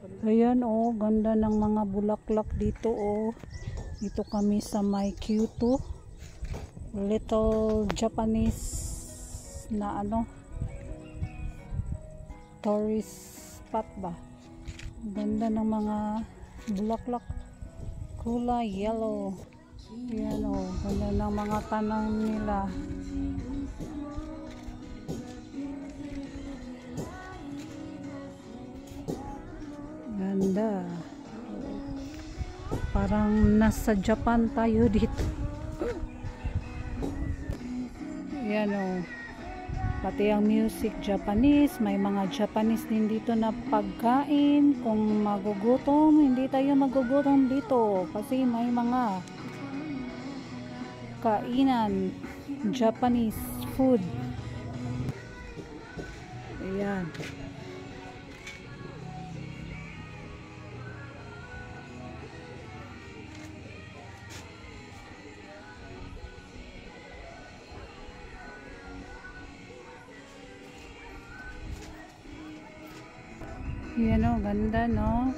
Ayan oh, ganda ng mga bulaklak dito oh. Dito kami sa may Kyoto. Little Japanese na ano, tourist spot ba. Ganda ng mga bulaklak. Kulay yellow. Ayan oh, ganda ng mga tanong nila. Ganda. Parang nasa Japan tayo dito. Yan o. Pati ang music Japanese. May mga Japanese din dito na pagkain. Kung magugutom, hindi tayo magugutom dito. Kasi may mga kainan. Japanese food. Ayan. Yan o, ganda no.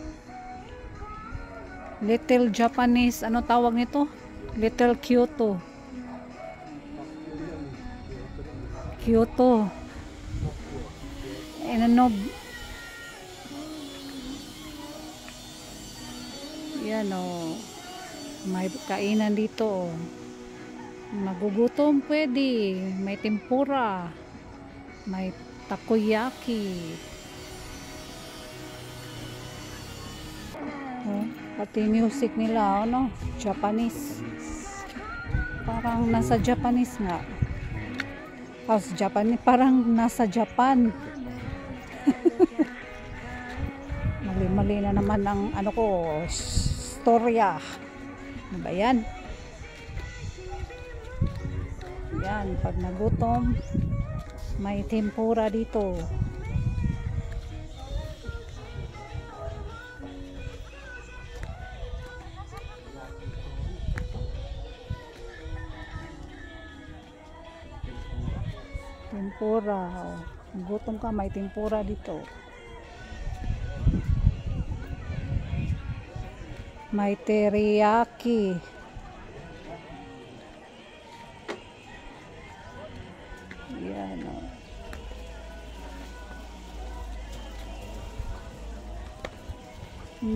Little Japanese, ano tawag nito? Little Kyoto. Kyoto. Ano, yan o. May kainan dito. Magugutom pwede. May tempura. May takoyaki. Oh, pati music nila, ano, Japanese. Parang nasa Japanese nga. Japanese, parang nasa Japan. Mali-mali na naman ang ano ko, storya. Ano ba yan? Yan, pag nagutom, may tempura dito. Tempura. Gutom ka, may tempura dito. May teriyaki. Yan o.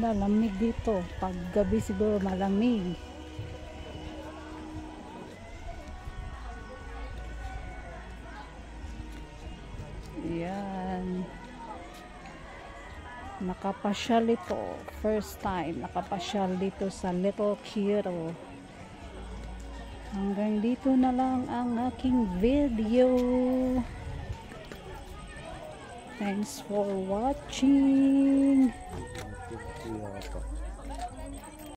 Lamig dito. Pag gabi siguro malamig. Yan. Nakapasyal ito. First time nakapasyal dito sa Little Kyoto. Hanggang dito na lang ang aking video. Thanks for watching.